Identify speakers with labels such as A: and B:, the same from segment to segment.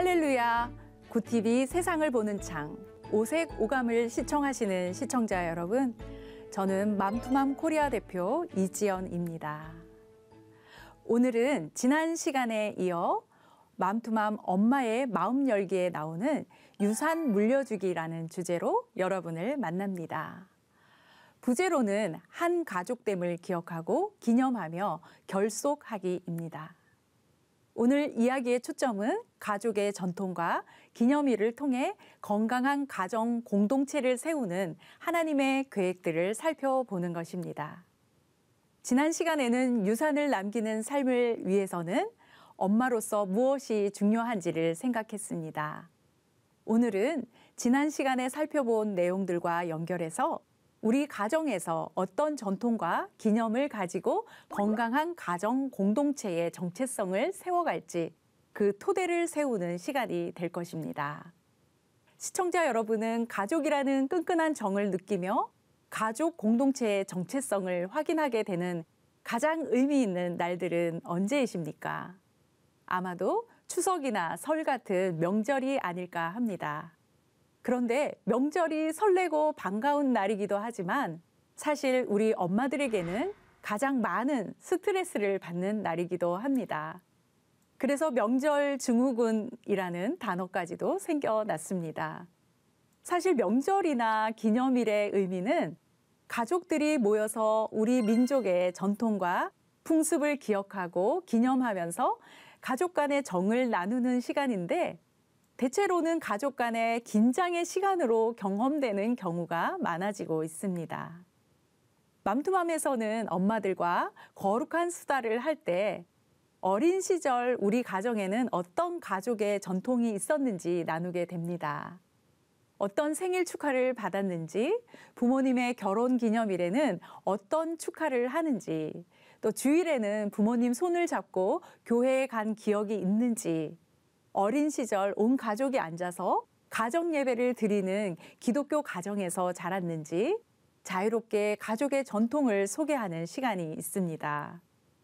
A: 할렐루야! 굿TV 세상을 보는 창, 오색 오감을 시청하시는 시청자 여러분, 저는 맘투맘 코리아 대표 이지연입니다. 오늘은 지난 시간에 이어 맘투맘 엄마의 마음 열기에 나오는 유산 물려주기라는 주제로 여러분을 만납니다. 부제로는 한 가족됨을 기억하고 기념하며 결속하기입니다. 오늘 이야기의 초점은 가족의 전통과 기념일을 통해 건강한 가정 공동체를 세우는 하나님의 계획들을 살펴보는 것입니다. 지난 시간에는 유산을 남기는 삶을 위해서는 엄마로서 무엇이 중요한지를 생각했습니다. 오늘은 지난 시간에 살펴본 내용들과 연결해서 우리 가정에서 어떤 전통과 기념을 가지고 건강한 가정 공동체의 정체성을 세워갈지 그 토대를 세우는 시간이 될 것입니다. 시청자 여러분은 가족이라는 끈끈한 정을 느끼며 가족 공동체의 정체성을 확인하게 되는 가장 의미 있는 날들은 언제이십니까? 아마도 추석이나 설 같은 명절이 아닐까 합니다. 그런데 명절이 설레고 반가운 날이기도 하지만 사실 우리 엄마들에게는 가장 많은 스트레스를 받는 날이기도 합니다. 그래서 명절 증후군이라는 단어까지도 생겨났습니다. 사실 명절이나 기념일의 의미는 가족들이 모여서 우리 민족의 전통과 풍습을 기억하고 기념하면서 가족 간의 정을 나누는 시간인데 대체로는 가족 간의 긴장의 시간으로 경험되는 경우가 많아지고 있습니다. 맘투맘에서는 엄마들과 거룩한 수다를 할 때 어린 시절 우리 가정에는 어떤 가족의 전통이 있었는지 나누게 됩니다. 어떤 생일 축하를 받았는지, 부모님의 결혼 기념일에는 어떤 축하를 하는지, 또 주일에는 부모님 손을 잡고 교회에 간 기억이 있는지, 어린 시절 온 가족이 앉아서 가정 예배를 드리는 기독교 가정에서 자랐는지 자유롭게 가족의 전통을 소개하는 시간이 있습니다.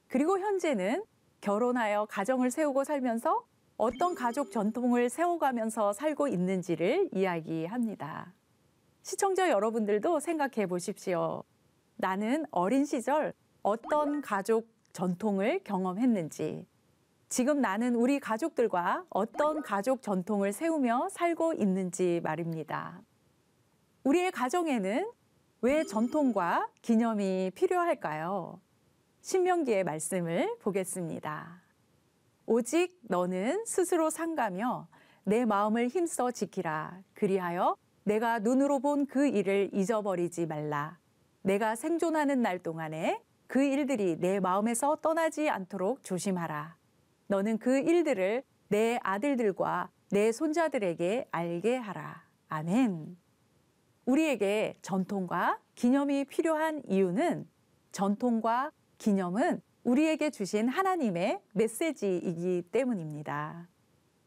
A: 그리고 현재는 결혼하여 가정을 세우고 살면서 어떤 가족 전통을 세워가면서 살고 있는지를 이야기합니다. 시청자 여러분들도 생각해 보십시오. 나는 어린 시절 어떤 가족 전통을 경험했는지, 지금 나는 우리 가족들과 어떤 가족 전통을 세우며 살고 있는지 말입니다. 우리의 가정에는 왜 전통과 기념이 필요할까요? 신명기의 말씀을 보겠습니다. 오직 너는 스스로 삼가며 내 마음을 힘써 지키라. 그리하여 내가 눈으로 본 그 일을 잊어버리지 말라. 내가 생존하는 날 동안에 그 일들이 내 마음에서 떠나지 않도록 조심하라. 너는 그 일들을 내 아들들과 내 손자들에게 알게 하라. 아멘. 우리에게 전통과 기념이 필요한 이유는 전통과 기념은 우리에게 주신 하나님의 메시지이기 때문입니다.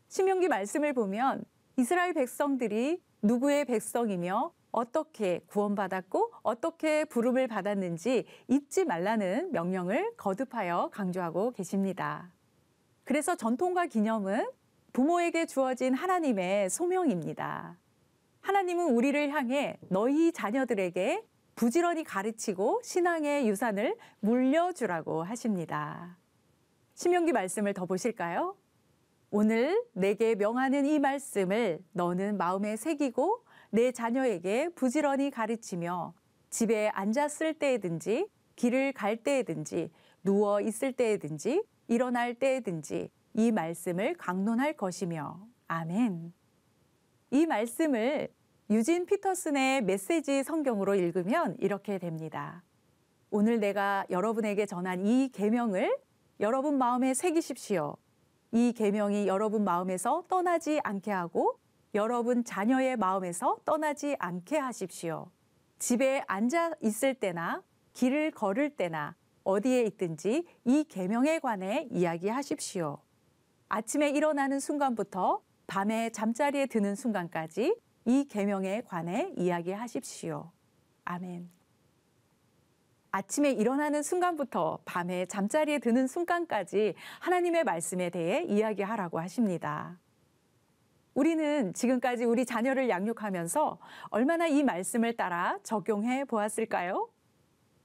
A: 신명기 말씀을 보면 이스라엘 백성들이 누구의 백성이며 어떻게 구원받았고 어떻게 부름을 받았는지 잊지 말라는 명령을 거듭하여 강조하고 계십니다. 그래서 전통과 기념은 부모에게 주어진 하나님의 소명입니다. 하나님은 우리를 향해 너희 자녀들에게 부지런히 가르치고 신앙의 유산을 물려주라고 하십니다. 신명기 말씀을 더 보실까요? 오늘 내게 명하는 이 말씀을 너는 마음에 새기고 내 자녀에게 부지런히 가르치며 집에 앉았을 때에든지 길을 갈 때에든지 누워 있을 때에든지 일어날 때에든지 이 말씀을 강론할 것이며 아멘. 이 말씀을 유진 피터슨의 메시지 성경으로 읽으면 이렇게 됩니다. 오늘 내가 여러분에게 전한 이 계명을 여러분 마음에 새기십시오. 이 계명이 여러분 마음에서 떠나지 않게 하고 여러분 자녀의 마음에서 떠나지 않게 하십시오. 집에 앉아 있을 때나 길을 걸을 때나 어디에 있든지 이 계명에 관해 이야기하십시오. 아침에 일어나는 순간부터 밤에 잠자리에 드는 순간까지 이 계명에 관해 이야기하십시오. 아멘. 아침에 일어나는 순간부터 밤에 잠자리에 드는 순간까지 하나님의 말씀에 대해 이야기하라고 하십니다. 우리는 지금까지 우리 자녀를 양육하면서 얼마나 이 말씀을 따라 적용해 보았을까요?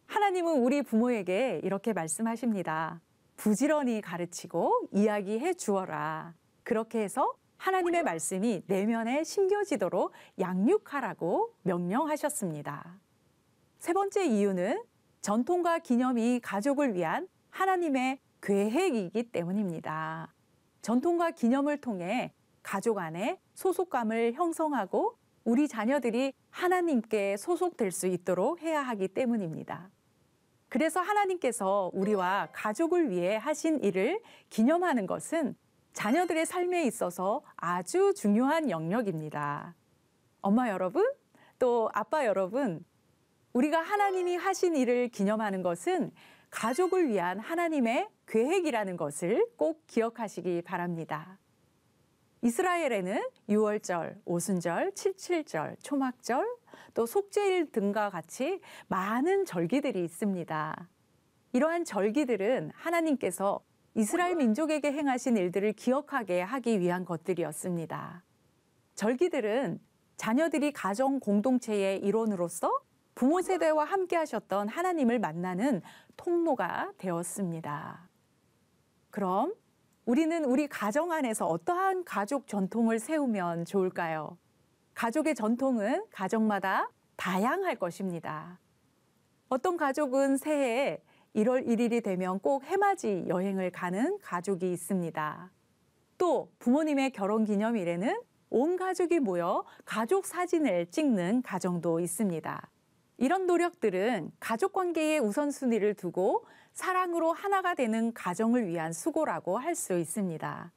A: 하나님은 우리 부모에게 이렇게 말씀하십니다. 부지런히 가르치고 이야기해 주어라. 그렇게 해서 하나님의 말씀이 내면에 심겨지도록 양육하라고 명령하셨습니다. 세 번째 이유는 전통과 기념이 가족을 위한 하나님의 계획이기 때문입니다. 전통과 기념을 통해 가족 안에 소속감을 형성하고 우리 자녀들이 하나님께 소속될 수 있도록 해야 하기 때문입니다. 그래서 하나님께서 우리와 가족을 위해 하신 일을 기념하는 것은 자녀들의 삶에 있어서 아주 중요한 영역입니다. 엄마 여러분, 또 아빠 여러분, 우리가 하나님이 하신 일을 기념하는 것은 가족을 위한 하나님의 계획이라는 것을 꼭 기억하시기 바랍니다. 이스라엘에는 유월절, 오순절, 칠칠절, 초막절, 또 속죄일 등과 같이 많은 절기들이 있습니다. 이러한 절기들은 하나님께서 이스라엘 민족에게 행하신 일들을 기억하게 하기 위한 것들이었습니다. 절기들은 자녀들이 가정 공동체의 일원으로서 부모 세대와 함께 하셨던 하나님을 만나는 통로가 되었습니다. 그럼 우리는 우리 가정 안에서 어떠한 가족 전통을 세우면 좋을까요? 가족의 전통은 가정마다 다양할 것입니다. 어떤 가족은 새해에 1월 1일이 되면 꼭 해맞이 여행을 가는 가족이 있습니다. 또 부모님의 결혼기념일에는 온 가족이 모여 가족 사진을 찍는 가정도 있습니다. 이런 노력들은 가족 관계의 우선순위를 두고 사랑으로 하나가 되는 가정을 위한 수고라고 할 수 있습니다.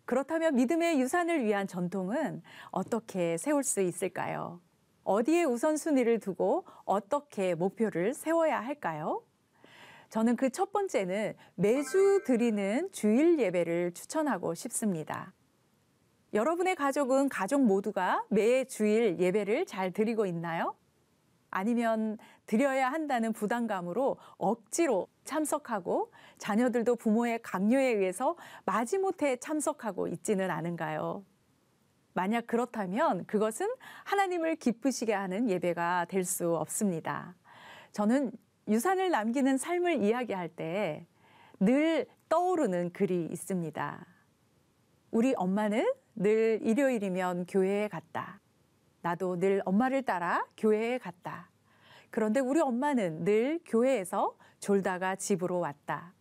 A: 그렇다면 믿음의 유산을 위한 전통은 어떻게 세울 수 있을까요? 어디에 우선순위를 두고 어떻게 목표를 세워야 할까요? 저는 그 첫 번째는 매주 드리는 주일 예배를 추천하고 싶습니다. 여러분의 가족은 가족 모두가 매 주일 예배를 잘 드리고 있나요? 아니면 드려야 한다는 부담감으로 억지로 참석하고 자녀들도 부모의 강요에 의해서 마지못해 참석하고 있지는 않은가요? 만약 그렇다면 그것은 하나님을 기쁘시게 하는 예배가 될 수 없습니다. 저는 유산을 남기는 삶을 이야기할 때 늘 떠오르는 글이 있습니다. 우리 엄마는 늘 일요일이면 교회에 갔다. 나도 늘 엄마를 따라 교회에 갔다. 그런데 우리 엄마는 늘 교회에서 졸다가 집으로 왔다.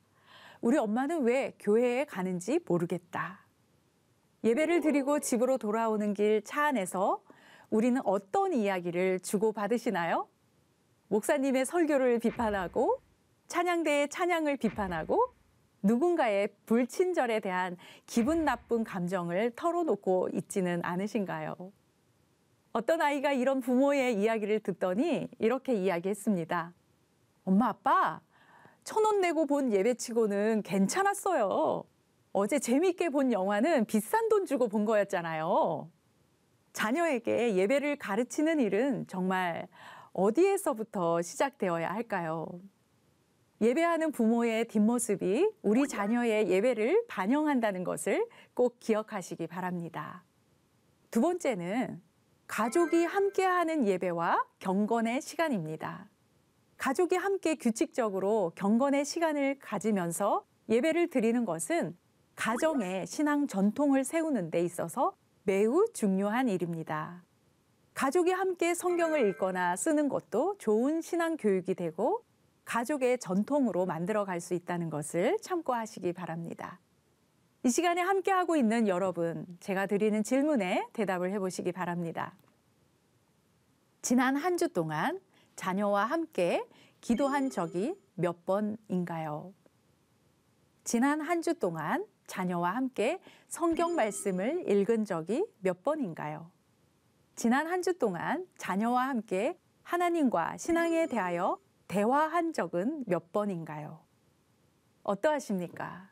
A: 우리 엄마는 왜 교회에 가는지 모르겠다. 예배를 드리고 집으로 돌아오는 길 차 안에서 우리는 어떤 이야기를 주고받으시나요? 목사님의 설교를 비판하고 찬양대의 찬양을 비판하고 누군가의 불친절에 대한 기분 나쁜 감정을 털어놓고 있지는 않으신가요? 어떤 아이가 이런 부모의 이야기를 듣더니 이렇게 이야기했습니다. 엄마, 아빠, 1,000원 내고 본 예배치고는 괜찮았어요. 어제 재미있게 본 영화는 비싼 돈 주고 본 거였잖아요. 자녀에게 예배를 가르치는 일은 정말 어디에서부터 시작되어야 할까요? 예배하는 부모의 뒷모습이 우리 자녀의 예배를 반영한다는 것을 꼭 기억하시기 바랍니다. 두 번째는 가족이 함께하는 예배와 경건의 시간입니다. 가족이 함께 규칙적으로 경건의 시간을 가지면서 예배를 드리는 것은 가정의 신앙 전통을 세우는 데 있어서 매우 중요한 일입니다. 가족이 함께 성경을 읽거나 쓰는 것도 좋은 신앙 교육이 되고 가족의 전통으로 만들어 갈 수 있다는 것을 참고하시기 바랍니다. 이 시간에 함께하고 있는 여러분, 제가 드리는 질문에 대답을 해보시기 바랍니다. 지난 한 주 동안 자녀와 함께 기도한 적이 몇 번인가요? 지난 한 주 동안 자녀와 함께 성경 말씀을 읽은 적이 몇 번인가요? 지난 한 주 동안 자녀와 함께 하나님과 신앙에 대하여 대화한 적은 몇 번인가요? 어떠하십니까?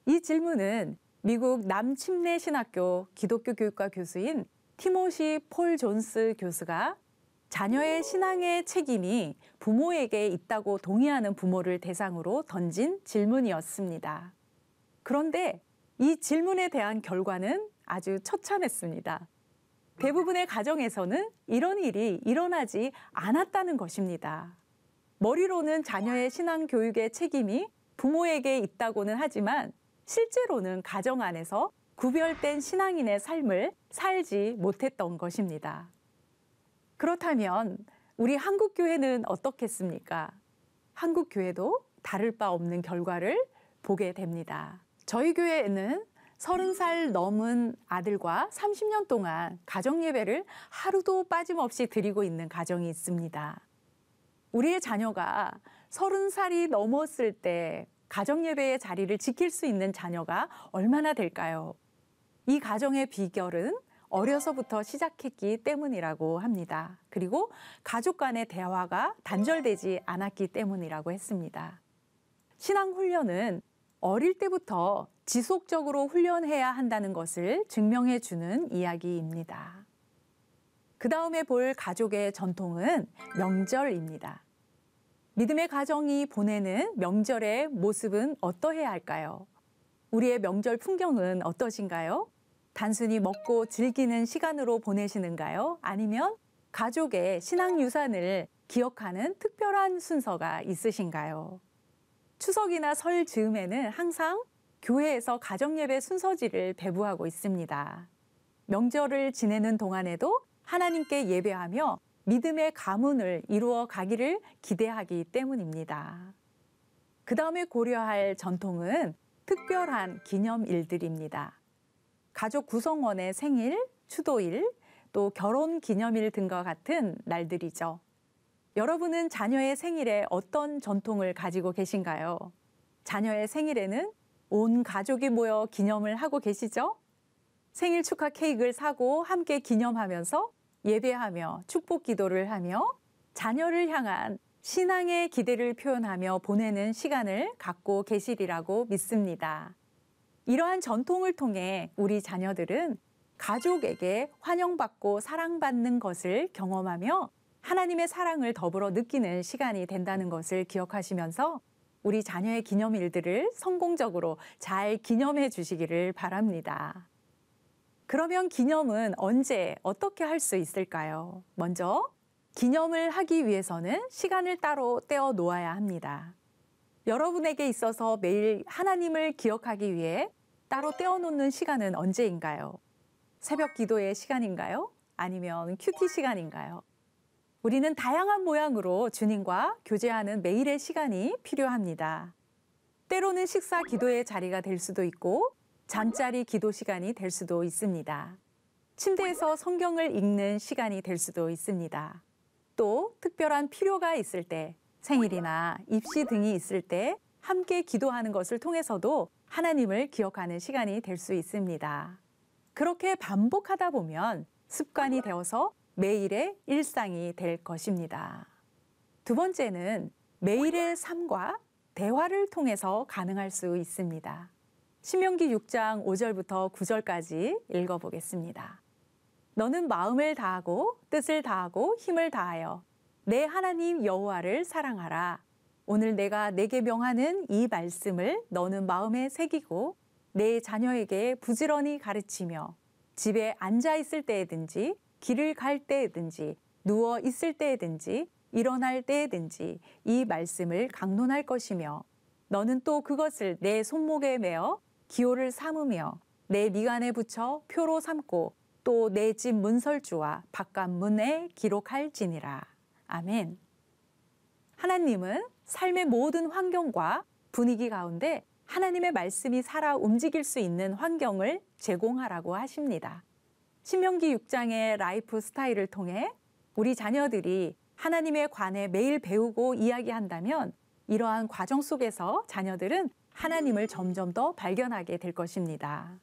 A: 이 질문은 미국 남침례신학교 기독교 교육과 교수인 티모시 폴 존스 교수가 자녀의 신앙의 책임이 부모에게 있다고 동의하는 부모를 대상으로 던진 질문이었습니다. 그런데 이 질문에 대한 결과는 아주 처참했습니다. 대부분의 가정에서는 이런 일이 일어나지 않았다는 것입니다. 머리로는 자녀의 신앙 교육의 책임이 부모에게 있다고는 하지만 실제로는 가정 안에서 구별된 신앙인의 삶을 살지 못했던 것입니다. 그렇다면 우리 한국 교회는 어떻겠습니까? 한국 교회도 다를 바 없는 결과를 보게 됩니다. 저희 교회에는 30살 넘은 아들과 30년 동안 가정 예배를 하루도 빠짐없이 드리고 있는 가정이 있습니다. 우리의 자녀가 30살이 넘었을 때 가정 예배의 자리를 지킬 수 있는 자녀가 얼마나 될까요? 이 가정의 비결은 어려서부터 시작했기 때문이라고 합니다. 그리고 가족 간의 대화가 단절되지 않았기 때문이라고 했습니다. 신앙 훈련은 어릴 때부터 지속적으로 훈련해야 한다는 것을 증명해 주는 이야기입니다. 그 다음에 볼 가족의 전통은 명절입니다. 믿음의 가정이 보내는 명절의 모습은 어떠해야 할까요? 우리의 명절 풍경은 어떠신가요? 단순히 먹고 즐기는 시간으로 보내시는가요? 아니면 가족의 신앙 유산을 기억하는 특별한 순서가 있으신가요? 추석이나 설 즈음에는 항상 교회에서 가정예배 순서지를 배부하고 있습니다. 명절을 지내는 동안에도 하나님께 예배하며 믿음의 가문을 이루어 가기를 기대하기 때문입니다. 그 다음에 고려할 전통은 특별한 기념일들입니다. 가족 구성원의 생일, 추도일, 또 결혼 기념일 등과 같은 날들이죠. 여러분은 자녀의 생일에 어떤 전통을 가지고 계신가요? 자녀의 생일에는 온 가족이 모여 기념을 하고 계시죠? 생일 축하 케이크를 사고 함께 기념하면서 예배하며 축복 기도를 하며 자녀를 향한 신앙의 기대를 표현하며 보내는 시간을 갖고 계시리라고 믿습니다. 이러한 전통을 통해 우리 자녀들은 가족에게 환영받고 사랑받는 것을 경험하며 하나님의 사랑을 더불어 느끼는 시간이 된다는 것을 기억하시면서 우리 자녀의 기념일들을 성공적으로 잘 기념해 주시기를 바랍니다. 그러면 기념은 언제 어떻게 할 수 있을까요? 먼저 기념을 하기 위해서는 시간을 따로 떼어 놓아야 합니다. 여러분에게 있어서 매일 하나님을 기억하기 위해 따로 떼어 놓는 시간은 언제인가요? 새벽 기도의 시간인가요? 아니면 큐티 시간인가요? 우리는 다양한 모양으로 주님과 교제하는 매일의 시간이 필요합니다. 때로는 식사 기도의 자리가 될 수도 있고 잠자리 기도 시간이 될 수도 있습니다. 침대에서 성경을 읽는 시간이 될 수도 있습니다. 또 특별한 필요가 있을 때, 생일이나 입시 등이 있을 때 함께 기도하는 것을 통해서도 하나님을 기억하는 시간이 될 수 있습니다. 그렇게 반복하다 보면 습관이 되어서 매일의 일상이 될 것입니다. 두 번째는 매일의 삶과 대화를 통해서 가능할 수 있습니다. 신명기 6장 5절부터 9절까지 읽어보겠습니다. 너는 마음을 다하고 뜻을 다하고 힘을 다하여 내 하나님 여호와를 사랑하라. 오늘 내가 내게 명하는 이 말씀을 너는 마음에 새기고 내 자녀에게 부지런히 가르치며 집에 앉아 있을 때에든지 길을 갈 때에든지 누워 있을 때에든지 일어날 때에든지 이 말씀을 강론할 것이며 너는 또 그것을 내 손목에 매어 기호를 삼으며 내 미간에 붙여 표로 삼고 또 내 집 문설주와 바깥 문에 기록할지니라. 아멘. 하나님은 삶의 모든 환경과 분위기 가운데 하나님의 말씀이 살아 움직일 수 있는 환경을 제공하라고 하십니다. 신명기 6장의 라이프 스타일을 통해 우리 자녀들이 하나님에 관해 매일 배우고 이야기한다면 이러한 과정 속에서 자녀들은 하나님을 점점 더 발견하게 될 것입니다.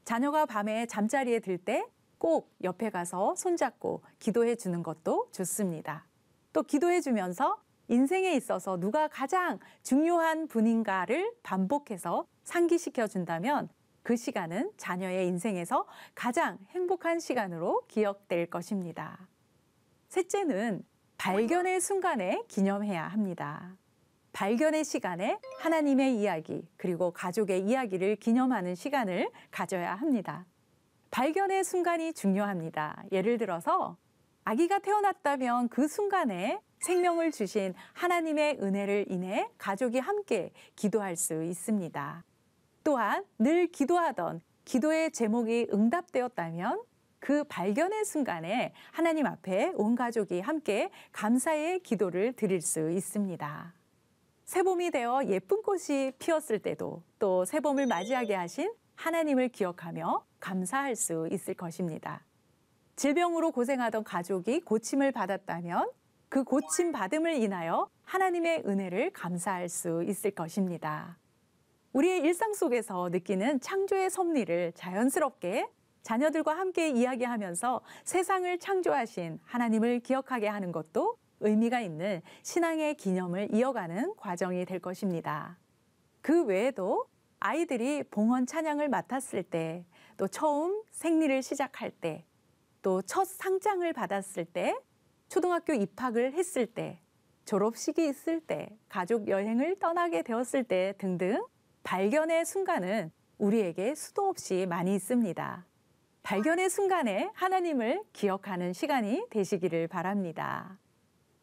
A: 자녀가 밤에 잠자리에 들 때 꼭 옆에 가서 손잡고 기도해 주는 것도 좋습니다. 또 기도해 주면서 인생에 있어서 누가 가장 중요한 분인가를 반복해서 상기시켜 준다면 그 시간은 자녀의 인생에서 가장 행복한 시간으로 기억될 것입니다. 셋째는 발견의 순간에 기념해야 합니다. 발견의 시간에 하나님의 이야기 그리고 가족의 이야기를 기념하는 시간을 가져야 합니다. 발견의 순간이 중요합니다. 예를 들어서 아기가 태어났다면 그 순간에 생명을 주신 하나님의 은혜를 인해 가족이 함께 기도할 수 있습니다. 또한 늘 기도하던 기도의 제목이 응답되었다면 그 발견의 순간에 하나님 앞에 온 가족이 함께 감사의 기도를 드릴 수 있습니다. 새봄이 되어 예쁜 꽃이 피었을 때도 또 새봄을 맞이하게 하신 하나님을 기억하며 감사할 수 있을 것입니다. 질병으로 고생하던 가족이 고침을 받았다면 그 고침 받음을 인하여 하나님의 은혜를 감사할 수 있을 것입니다. 우리의 일상 속에서 느끼는 창조의 섭리를 자연스럽게 자녀들과 함께 이야기하면서 세상을 창조하신 하나님을 기억하게 하는 것도 의미가 있는 신앙의 기념을 이어가는 과정이 될 것입니다. 그 외에도 아이들이 봉헌 찬양을 맡았을 때, 또 처음 생리를 시작할 때, 또 첫 상장을 받았을 때, 초등학교 입학을 했을 때, 졸업식이 있을 때, 가족 여행을 떠나게 되었을 때 등등 발견의 순간은 우리에게 수도 없이 많이 있습니다. 발견의 순간에 하나님을 기억하는 시간이 되시기를 바랍니다.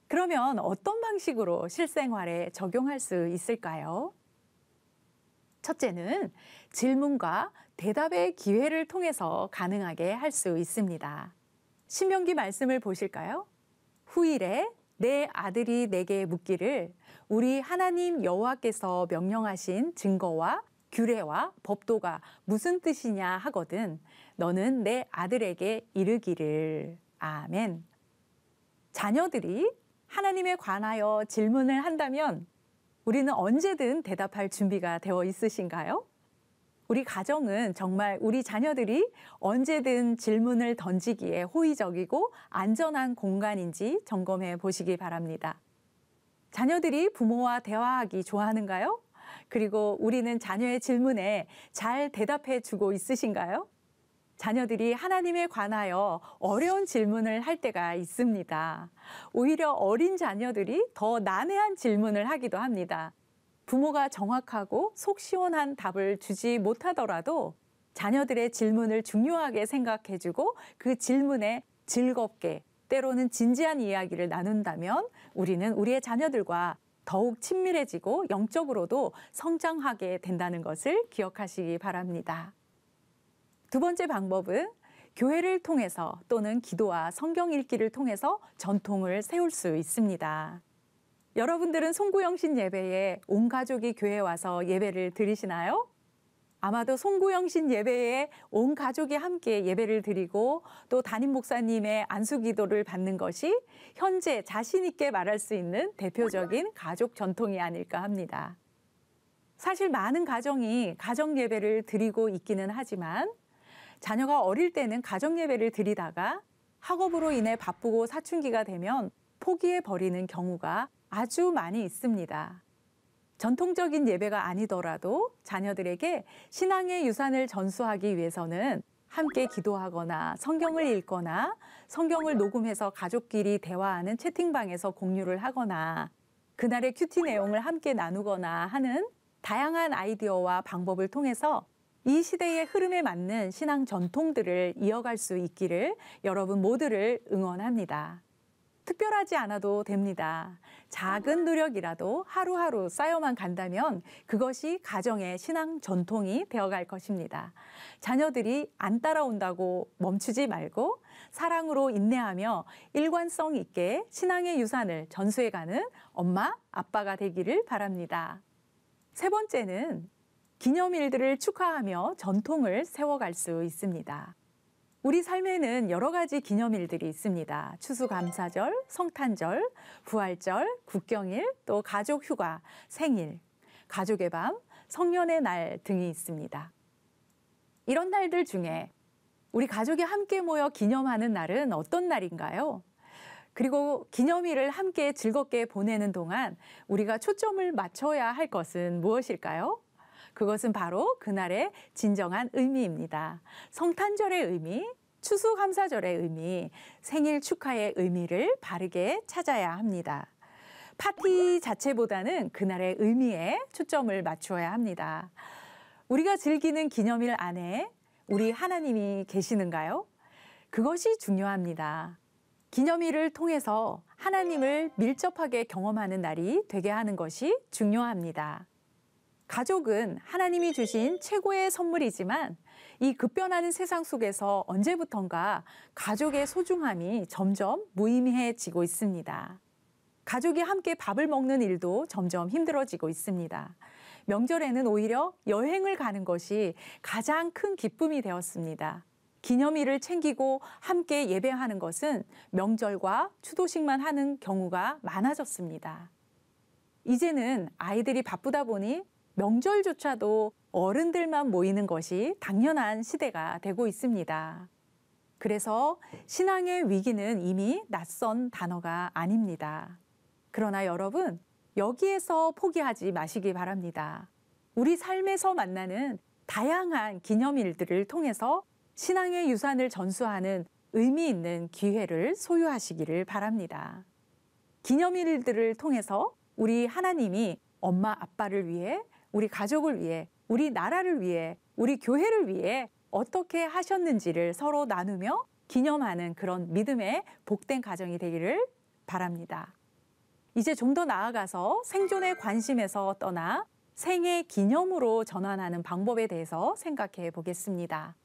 A: 그러면 어떤 방식으로 실생활에 적용할 수 있을까요? 첫째는 질문과 대답의 기회를 통해서 가능하게 할 수 있습니다. 신명기 말씀을 보실까요? 후일에 내 아들이 내게 묻기를 우리 하나님 여호와께서 명령하신 증거와 규례와 법도가 무슨 뜻이냐 하거든 너는 내 아들에게 이르기를. 아멘. 자녀들이 하나님에 관하여 질문을 한다면 우리는 언제든 대답할 준비가 되어 있으신가요? 우리 가정은 정말 우리 자녀들이 언제든 질문을 던지기에 호의적이고 안전한 공간인지 점검해 보시기 바랍니다. 자녀들이 부모와 대화하기 좋아하는가요? 그리고 우리는 자녀의 질문에 잘 대답해 주고 있으신가요? 자녀들이 하나님에 관하여 어려운 질문을 할 때가 있습니다. 오히려 어린 자녀들이 더 난해한 질문을 하기도 합니다. 부모가 정확하고 속 시원한 답을 주지 못하더라도 자녀들의 질문을 중요하게 생각해주고 그 질문에 즐겁게 때로는 진지한 이야기를 나눈다면 우리는 우리의 자녀들과 더욱 친밀해지고 영적으로도 성장하게 된다는 것을 기억하시기 바랍니다. 두 번째 방법은 교회를 통해서 또는 기도와 성경 읽기를 통해서 전통을 세울 수 있습니다. 여러분들은 송구영신 예배에 온 가족이 교회에 와서 예배를 드리시나요? 아마도 송구영신 예배에 온 가족이 함께 예배를 드리고 또 담임 목사님의 안수기도를 받는 것이 현재 자신 있게 말할 수 있는 대표적인 가족 전통이 아닐까 합니다. 사실 많은 가정이 가정 예배를 드리고 있기는 하지만 자녀가 어릴 때는 가정 예배를 드리다가 학업으로 인해 바쁘고 사춘기가 되면 포기해 버리는 경우가 아주 많이 있습니다. 전통적인 예배가 아니더라도 자녀들에게 신앙의 유산을 전수하기 위해서는 함께 기도하거나 성경을 읽거나 성경을 녹음해서 가족끼리 대화하는 채팅방에서 공유를 하거나 그날의 큐티 내용을 함께 나누거나 하는 다양한 아이디어와 방법을 통해서 이 시대의 흐름에 맞는 신앙 전통들을 이어갈 수 있기를 여러분 모두를 응원합니다. 특별하지 않아도 됩니다. 작은 노력이라도 하루하루 쌓여만 간다면 그것이 가정의 신앙 전통이 되어갈 것입니다. 자녀들이 안 따라온다고 멈추지 말고 사랑으로 인내하며 일관성 있게 신앙의 유산을 전수해가는 엄마, 아빠가 되기를 바랍니다. 세 번째는 기념일들을 축하하며 전통을 세워갈 수 있습니다. 우리 삶에는 여러 가지 기념일들이 있습니다. 추수감사절, 성탄절, 부활절, 국경일, 또 가족휴가, 생일, 가족의 밤, 성년의 날 등이 있습니다. 이런 날들 중에 우리 가족이 함께 모여 기념하는 날은 어떤 날인가요? 그리고 기념일을 함께 즐겁게 보내는 동안 우리가 초점을 맞춰야 할 것은 무엇일까요? 그것은 바로 그날의 진정한 의미입니다. 성탄절의 의미, 추수감사절의 의미, 생일 축하의 의미를 바르게 찾아야 합니다. 파티 자체보다는 그날의 의미에 초점을 맞추어야 합니다. 우리가 즐기는 기념일 안에 우리 하나님이 계시는가요? 그것이 중요합니다. 기념일을 통해서 하나님을 밀접하게 경험하는 날이 되게 하는 것이 중요합니다. 가족은 하나님이 주신 최고의 선물이지만 이 급변하는 세상 속에서 언제부턴가 가족의 소중함이 점점 무의미해지고 있습니다. 가족이 함께 밥을 먹는 일도 점점 힘들어지고 있습니다. 명절에는 오히려 여행을 가는 것이 가장 큰 기쁨이 되었습니다. 기념일을 챙기고 함께 예배하는 것은 명절과 추도식만 하는 경우가 많아졌습니다. 이제는 아이들이 바쁘다 보니 명절조차도 어른들만 모이는 것이 당연한 시대가 되고 있습니다. 그래서 신앙의 위기는 이미 낯선 단어가 아닙니다. 그러나 여러분, 여기에서 포기하지 마시기 바랍니다. 우리 삶에서 만나는 다양한 기념일들을 통해서 신앙의 유산을 전수하는 의미 있는 기회를 소유하시기를 바랍니다. 기념일들을 통해서 우리 하나님이 엄마, 아빠를 위해, 우리 가족을 위해, 우리 나라를 위해, 우리 교회를 위해 어떻게 하셨는지를 서로 나누며 기념하는 그런 믿음의 복된 가정이 되기를 바랍니다. 이제 좀 더 나아가서 생존의 관심에서 떠나 생애 기념으로 전환하는 방법에 대해서 생각해 보겠습니다.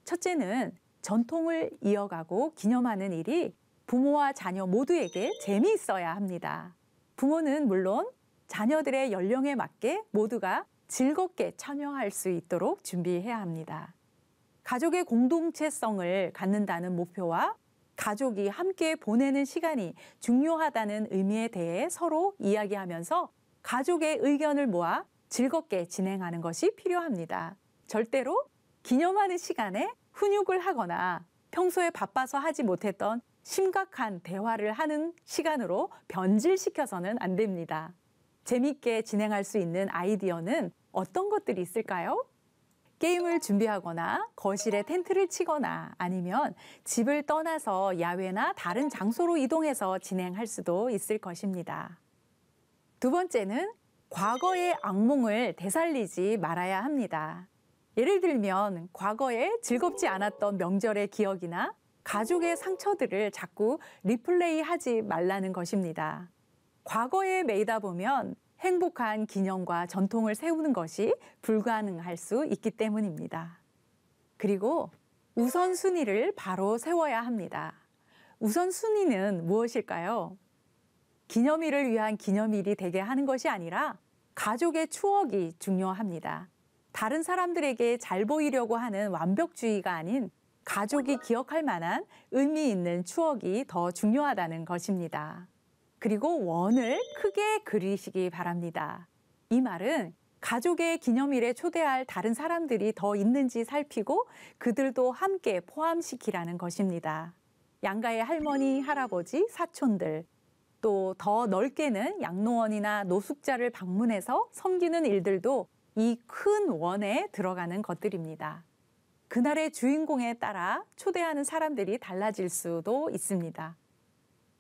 A: 첫째는 전통을 이어가고 기념하는 일이 부모와 자녀 모두에게 재미있어야 합니다. 부모는 물론 자녀들의 연령에 맞게 모두가 즐겁게 참여할 수 있도록 준비해야 합니다. 가족의 공동체성을 갖는다는 목표와 가족이 함께 보내는 시간이 중요하다는 의미에 대해 서로 이야기하면서 가족의 의견을 모아 즐겁게 진행하는 것이 필요합니다. 절대로 기념하는 시간에 훈육을 하거나 평소에 바빠서 하지 못했던 심각한 대화를 하는 시간으로 변질시켜서는 안 됩니다. 재미있게 진행할 수 있는 아이디어는 어떤 것들이 있을까요? 게임을 준비하거나 거실에 텐트를 치거나 아니면 집을 떠나서 야외나 다른 장소로 이동해서 진행할 수도 있을 것입니다. 두 번째는 과거의 악몽을 되살리지 말아야 합니다. 예를 들면 과거에 즐겁지 않았던 명절의 기억이나 가족의 상처들을 자꾸 리플레이하지 말라는 것입니다. 과거에 매이다 보면 행복한 기념과 전통을 세우는 것이 불가능할 수 있기 때문입니다. 그리고 우선순위를 바로 세워야 합니다. 우선순위는 무엇일까요? 기념일을 위한 기념일이 되게 하는 것이 아니라 가족의 추억이 중요합니다. 다른 사람들에게 잘 보이려고 하는 완벽주의가 아닌 가족이 기억할 만한 의미 있는 추억이 더 중요하다는 것입니다. 그리고 원을 크게 그리시기 바랍니다. 이 말은 가족의 기념일에 초대할 다른 사람들이 더 있는지 살피고 그들도 함께 포함시키라는 것입니다. 양가의 할머니, 할아버지, 사촌들, 또 더 넓게는 양로원이나 노숙자를 방문해서 섬기는 일들도 이 큰 원에 들어가는 것들입니다. 그날의 주인공에 따라 초대하는 사람들이 달라질 수도 있습니다.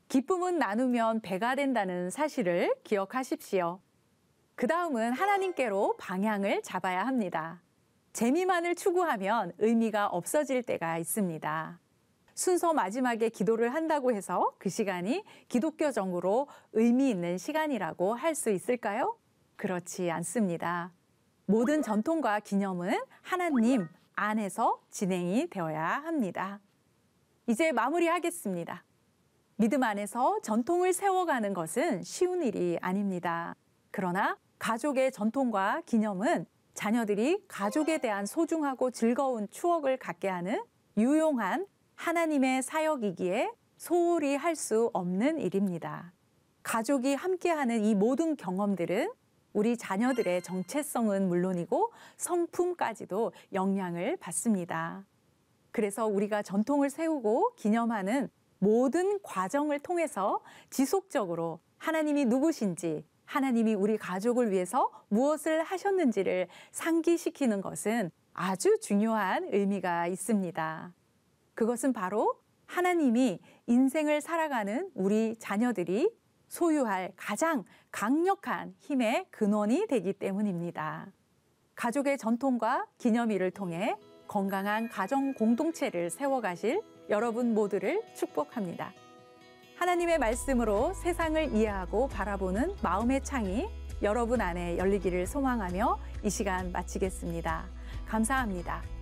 A: 기쁨은 나누면 배가 된다는 사실을 기억하십시오. 그 다음은 하나님께로 방향을 잡아야 합니다. 재미만을 추구하면 의미가 없어질 때가 있습니다. 순서 마지막에 기도를 한다고 해서 그 시간이 기독교적으로 의미 있는 시간이라고 할 수 있을까요? 그렇지 않습니다. 모든 전통과 기념은 하나님 안에서 진행이 되어야 합니다. 이제 마무리하겠습니다. 믿음 안에서 전통을 세워가는 것은 쉬운 일이 아닙니다. 그러나 가족의 전통과 기념은 자녀들이 가족에 대한 소중하고 즐거운 추억을 갖게 하는 유용한 하나님의 사역이기에 소홀히 할 수 없는 일입니다. 가족이 함께하는 이 모든 경험들은 우리 자녀들의 정체성은 물론이고 성품까지도 영향을 받습니다. 그래서 우리가 전통을 세우고 기념하는 모든 과정을 통해서 지속적으로 하나님이 누구신지, 하나님이 우리 가족을 위해서 무엇을 하셨는지를 상기시키는 것은 아주 중요한 의미가 있습니다. 그것은 바로 하나님이 인생을 살아가는 우리 자녀들이 소유할 가장 강력한 힘의 근원이 되기 때문입니다. 가족의 전통과 기념일을 통해 건강한 가정 공동체를 세워가실 여러분 모두를 축복합니다. 하나님의 말씀으로 세상을 이해하고 바라보는 마음의 창이 여러분 안에 열리기를 소망하며 이 시간 마치겠습니다. 감사합니다.